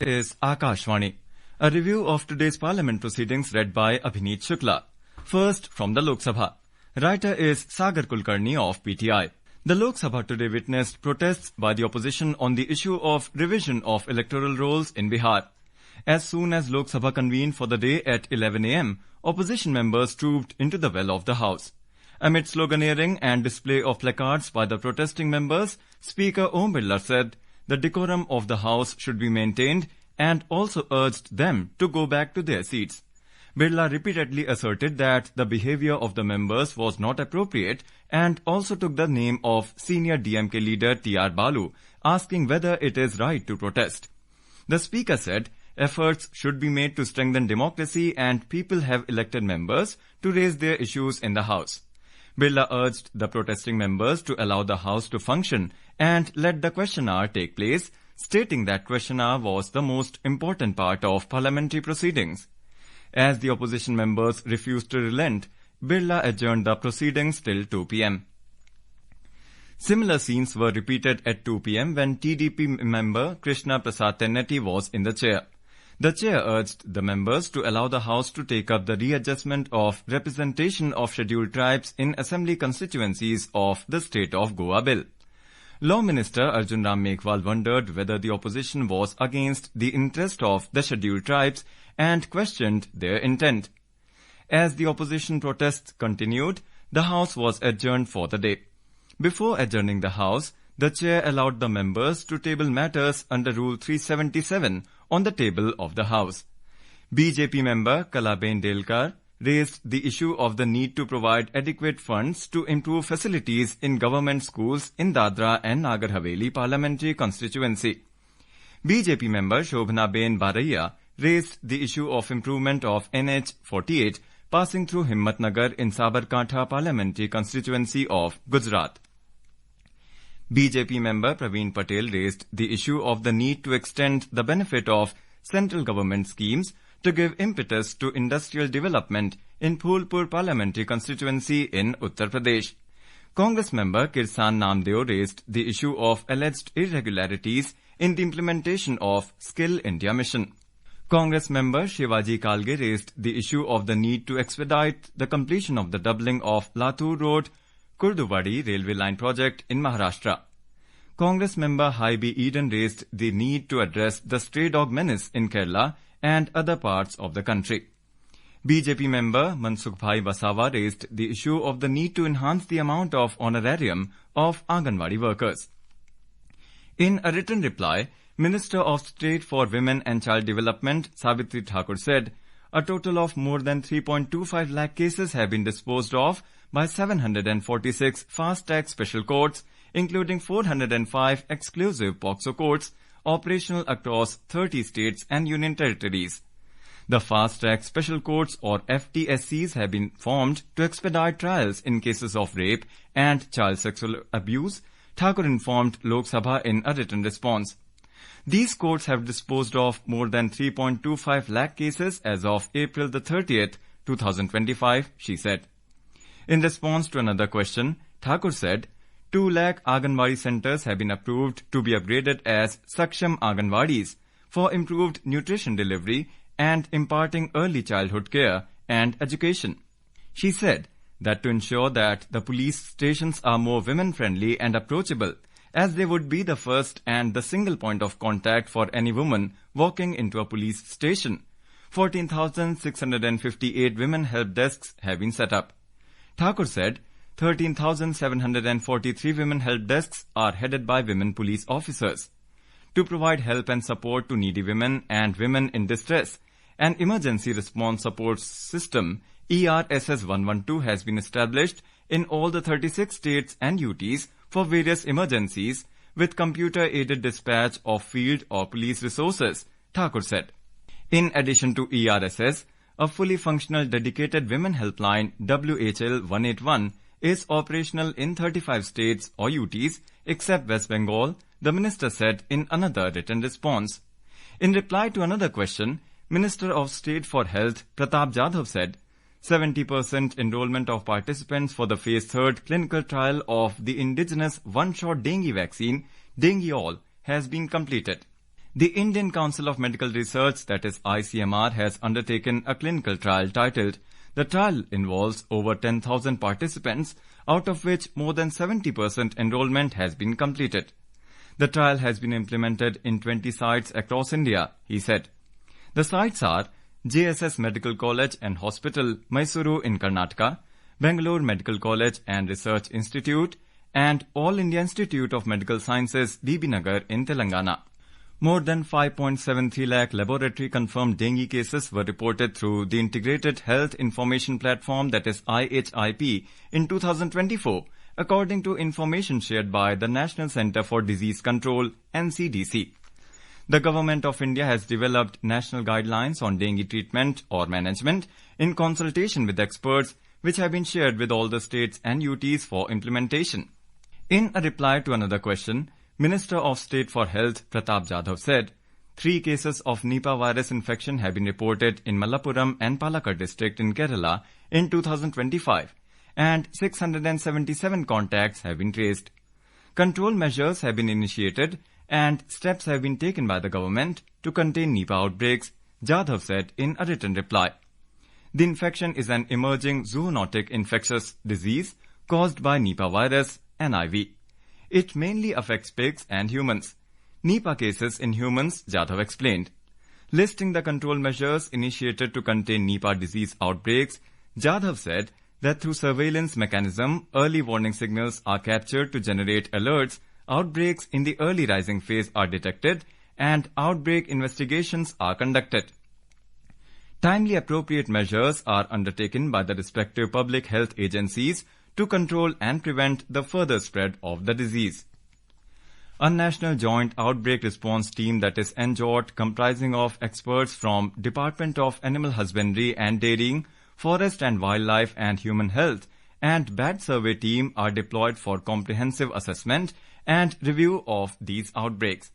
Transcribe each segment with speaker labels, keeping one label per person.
Speaker 1: Is Akashvani. A review of today's parliament proceedings read by Abhineet Shukla. First, from the Lok Sabha. Writer is Sagar Kulkarni of PTI. The Lok Sabha today witnessed protests by the opposition on the issue of revision of electoral rolls in Bihar. As soon as Lok Sabha convened for the day at 11 a.m., opposition members trooped into the well of the House. Amid sloganeering and display of placards by the protesting members, Speaker Om Birla said the decorum of the House should be maintained and also urged them to go back to their seats. Birla repeatedly asserted that the behavior of the members was not appropriate and also took the name of senior DMK leader T.R. Balu, asking whether it is right to protest. The Speaker said efforts should be made to strengthen democracy and people have elected members to raise their issues in the House. Birla urged the protesting members to allow the House to function and let the question hour take place, stating that question hour was the most important part of parliamentary proceedings. As the opposition members refused to relent, Birla adjourned the proceedings till 2 p.m. Similar scenes were repeated at 2 p.m. when TDP member Krishna Prasad Tenneti was in the chair. The chair urged the members to allow the House to take up the readjustment of representation of scheduled tribes in assembly constituencies of the state of Goa bill. Law Minister Arjun Ram Meghwal wondered whether the opposition was against the interest of the scheduled tribes and questioned their intent. As the opposition protests continued, the House was adjourned for the day. Before adjourning the House, the chair allowed the members to table matters under Rule 377 on the table of the House. BJP member Kalaben Delkar raised the issue of the need to provide adequate funds to improve facilities in government schools in Dadra and Nagar Haveli parliamentary constituency. BJP member Shobhana Ben Baraiya raised the issue of improvement of NH 48 passing through Himmatnagar in Sabarkantha parliamentary constituency of Gujarat. BJP member Praveen Patel raised the issue of the need to extend the benefit of central government schemes to give impetus to industrial development in Phulpur parliamentary constituency in Uttar Pradesh. Congress member Kirsan Namdeo raised the issue of alleged irregularities in the implementation of Skill India mission. Congress member Shivaji Kalge raised the issue of the need to expedite the completion of the doubling of Latur Road Kurduvadi railway line project in Maharashtra. Congress member Haibi Eden raised the need to address the stray dog menace in Kerala and other parts of the country. BJP member Mansukh Bhai Wasawa raised the issue of the need to enhance the amount of honorarium of Anganwadi workers. In a written reply, Minister of State for Women and Child Development Savitri Thakur said a total of more than 3.25 lakh cases have been disposed of by 746 fast-track special courts, including 405 exclusive POCSO courts, operational across 30 states and union territories. The fast-track special courts or FTSCs have been formed to expedite trials in cases of rape and child sexual abuse, Thakur informed Lok Sabha in a written response. These courts have disposed of more than 3.25 lakh cases as of April the 30th, 2025, she said. In response to another question, Thakur said 2 lakh Anganwadi centers have been approved to be upgraded as Saksham Anganwadis for improved nutrition delivery and imparting early childhood care and education. She said that to ensure that the police stations are more women-friendly and approachable, as they would be the first and the single point of contact for any woman walking into a police station, 14,658 women help desks have been set up. Thakur said 13,743 women help desks are headed by women police officers. To provide help and support to needy women and women in distress, an emergency response support system, ERSS 112, has been established in all the 36 states and UTs for various emergencies with computer-aided dispatch of field or police resources, Thakur said. In addition to ERSS, a fully functional dedicated women helpline WHL 181 is operational in 35 states or UTs except West Bengal, the minister said in another written response. In reply to another question, Minister of State for Health Pratap Jadhav said 70% enrollment of participants for the Phase 3rd clinical trial of the indigenous one-shot dengue vaccine, Dengue All, has been completed. The Indian Council of Medical Research, that is ICMR, has undertaken a clinical trial titled The Trial Involves Over 10,000 Participants, out of which more than 70% enrollment has been completed. The trial has been implemented in 20 sites across India, he said. The sites are JSS Medical College and Hospital, Mysuru in Karnataka, Bangalore Medical College and Research Institute, and All India Institute of Medical Sciences, Bibinagar in Telangana. More than 5.73 lakh laboratory-confirmed dengue cases were reported through the Integrated Health Information Platform, that is IHIP, in 2024, according to information shared by the National Centre for Disease Control, NCDC. The Government of India has developed national guidelines on dengue treatment or management in consultation with experts, which have been shared with all the states and UTs for implementation. In a reply to another question, Minister of State for Health Pratap Jadhav said, 3 cases of Nipah virus infection have been reported in Malappuram and Palakkad district in Kerala in 2025, and 677 contacts have been traced. Control measures have been initiated and steps have been taken by the government to contain Nipah outbreaks, Jadhav said in a written reply. The infection is an emerging zoonotic infectious disease caused by Nipah virus, NIV. It mainly affects pigs and humans. Nipah cases in humans, Jadhav explained. Listing the control measures initiated to contain Nipah disease outbreaks, Jadhav said that through surveillance mechanism, early warning signals are captured to generate alerts, outbreaks in the early rising phase are detected, and outbreak investigations are conducted. Timely appropriate measures are undertaken by the respective public health agencies to control and prevent the further spread of the disease. A national joint outbreak response team, that is NJOT, comprising of experts from Department of Animal Husbandry and Dairying, Forest and Wildlife and Human Health, and Bat Survey team are deployed for comprehensive assessment and review of these outbreaks.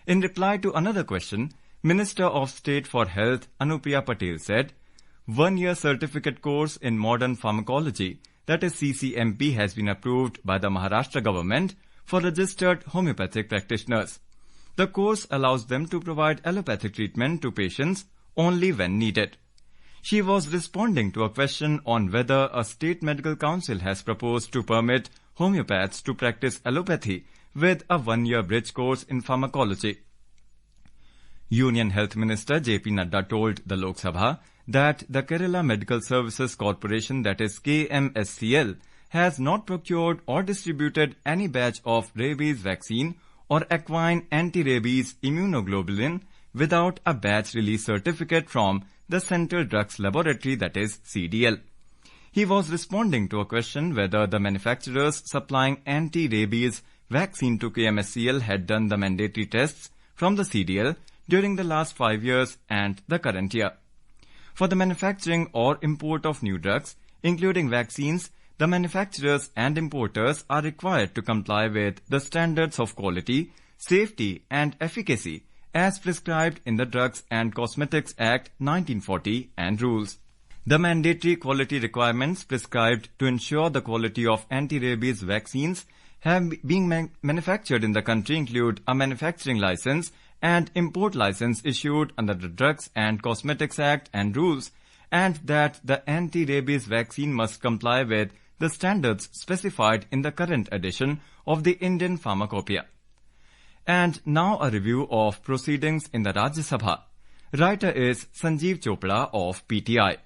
Speaker 1: In reply to another question, Minister of State for Health Anupriya Patel said, 1-year certificate course in modern pharmacology, that is CCMP, has been approved by the Maharashtra government for registered homeopathic practitioners. The course allows them to provide allopathic treatment to patients only when needed. She was responding to a question on whether a state medical council has proposed to permit homeopaths to practice allopathy with a 1-year bridge course in pharmacology. Union Health Minister J.P. Nadda told the Lok Sabha that the Kerala Medical Services Corporation, that is KMSCL, has not procured or distributed any batch of rabies vaccine or equine anti-rabies immunoglobulin without a batch release certificate from the Central Drugs Laboratory, that is CDL. He was responding to a question whether the manufacturers supplying anti-rabies vaccine to KMSCL had done the mandatory tests from the CDL during the last 5 years and the current year. For the manufacturing or import of new drugs, including vaccines, the manufacturers and importers are required to comply with the standards of quality, safety and efficacy as prescribed in the Drugs and Cosmetics Act 1940 and rules. The mandatory quality requirements prescribed to ensure the quality of anti-rabies vaccines have been manufactured in the country include a manufacturing license and import license issued under the Drugs and Cosmetics Act and rules, and that the anti-rabies vaccine must comply with the standards specified in the current edition of the Indian Pharmacopoeia. And now a review of proceedings in the Rajya Sabha. Writer is Sanjeev Chopra of PTI.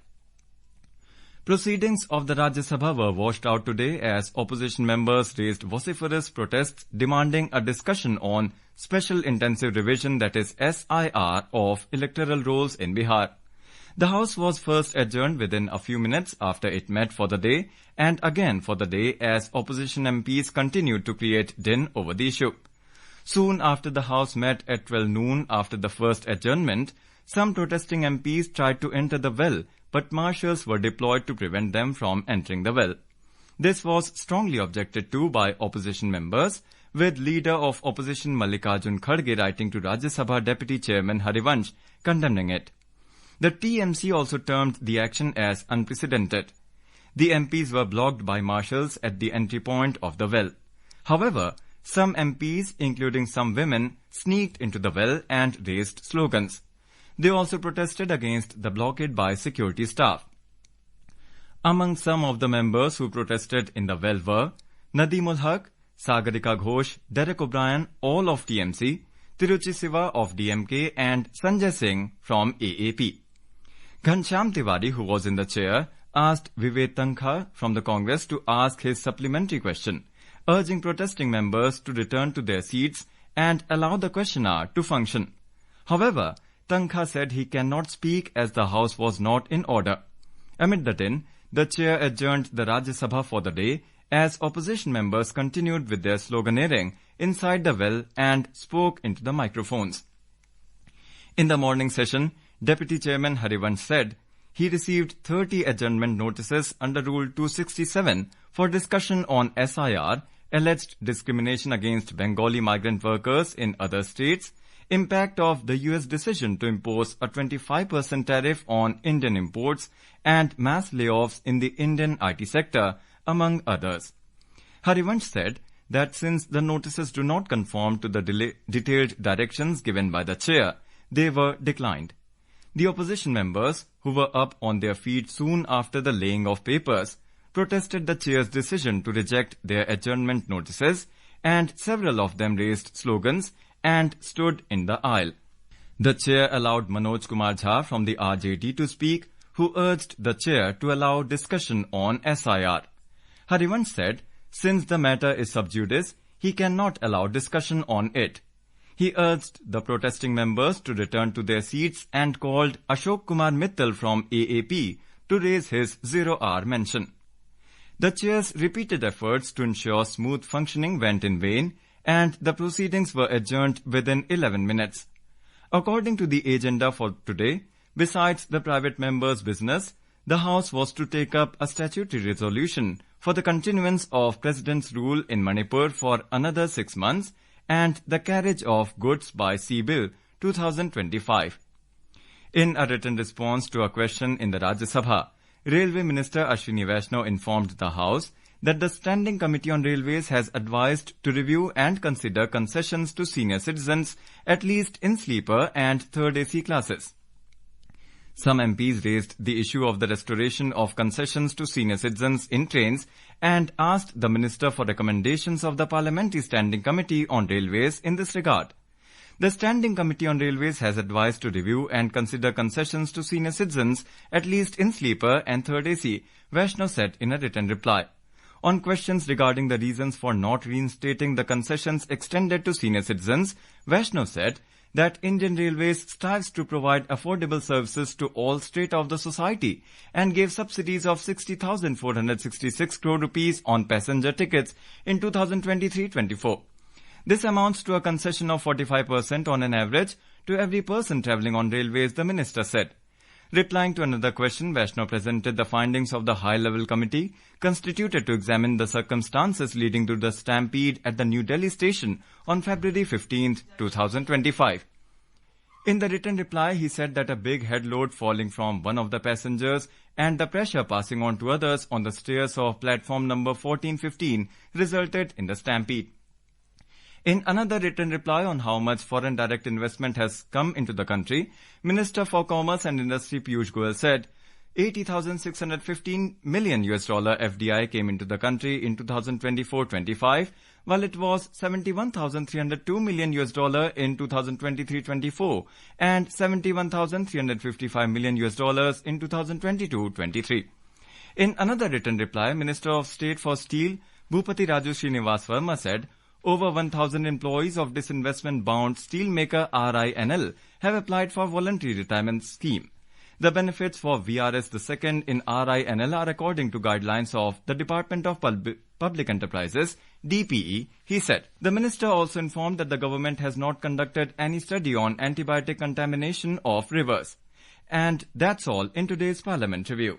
Speaker 1: Proceedings of the Rajya Sabha were washed out today as opposition members raised vociferous protests demanding a discussion on Special Intensive Revision, that is SIR, of electoral rolls in Bihar. The House was first adjourned within a few minutes after it met for the day and again for the day as opposition MPs continued to create din over the issue. Soon after the House met at 12 noon after the first adjournment, some protesting MPs tried to enter the well, but marshals were deployed to prevent them from entering the well. This was strongly objected to by opposition members, with Leader of Opposition Mallikarjun Kharge writing to Rajya Sabha Deputy Chairman Harivansh condemning it. The TMC also termed the action as unprecedented. The MPs were blocked by marshals at the entry point of the well. However, Some MPs, including some women, sneaked into the well and raised slogans. They also protested against the blockade by security staff. Among some of the members who protested in the well were Nadeem ul Haq, Sagarika Ghosh, Derek O'Brien, all of TMC, Tiruchi Siva of DMK and Sanjay Singh from AAP. Ghanshyam Tiwari, who was in the chair, asked Vivek Tankha from the Congress to ask his supplementary question, urging protesting members to return to their seats and allow the question hour to function. However, Tankha said he cannot speak as the House was not in order. Amid the din, the chair adjourned the Rajya Sabha for the day as opposition members continued with their sloganeering inside the well and spoke into the microphones. In the morning session, Deputy Chairman Harivansh said he received 30 adjournment notices under Rule 267 for discussion on SIR, alleged discrimination against Bengali migrant workers in other states, impact of the US decision to impose a 25% tariff on Indian imports, and mass layoffs in the Indian IT sector, among others. Harivansh said that since the notices do not conform to the detailed directions given by the chair, they were declined. The opposition members, who were up on their feet soon after the laying of papers, protested the chair's decision to reject their adjournment notices, and several of them raised slogans and stood in the aisle. The chair allowed Manoj Kumar Jha from the RJD to speak, who urged the chair to allow discussion on SIR. Harivansh said, since the matter is sub judice, he cannot allow discussion on it. He urged the protesting members to return to their seats and called Ashok Kumar Mittal from AAP to raise his 0-hour mention. The chair's repeated efforts to ensure smooth functioning went in vain, and the proceedings were adjourned within 11 minutes. According to the agenda for today, besides the private members' business, the House was to take up a statutory resolution for the continuance of President's rule in Manipur for another 6 months and the carriage of goods by sea bill 2025. In a written response to a question in the Rajya Sabha, Railway Minister Ashwini Vaishnaw informed the House that the Standing Committee on Railways has advised to review and consider concessions to senior citizens, at least in sleeper and third AC classes. Some MPs raised the issue of the restoration of concessions to senior citizens in trains and asked the Minister for recommendations of the Parliamentary Standing Committee on Railways in this regard. The Standing Committee on Railways has advised to review and consider concessions to senior citizens, at least in sleeper and third AC, Vaishnaw said in a written reply. On questions regarding the reasons for not reinstating the concessions extended to senior citizens, Vaishnaw said that Indian Railways strives to provide affordable services to all strata of the society and gave subsidies of 60,466 crore rupees on passenger tickets in 2023-24. This amounts to a concession of 45% on an average to every person travelling on railways, the minister said. Replying to another question, Vaishnaw presented the findings of the high-level committee constituted to examine the circumstances leading to the stampede at the New Delhi station on February 15, 2025. In the written reply, he said that a big head load falling from one of the passengers and the pressure passing on to others on the stairs of platform number 1415 resulted in the stampede. In another written reply on how much foreign direct investment has come into the country, Minister for Commerce and Industry Piyush Goyal said $80,615 million FDI came into the country in 2024-25, while it was $71,302 million in 2023-24 and $71,355 million in 2022-23. In another written reply, Minister of State for Steel, Bhupati Raju Srinivas Verma said, over 1,000 employees of disinvestment-bound steelmaker RINL have applied for voluntary retirement scheme. The benefits for VRS II in RINL are according to guidelines of the Department of Public Enterprises, DPE, he said. The minister also informed that the government has not conducted any study on antibiotic contamination of rivers. And that's all in today's Parliament Review.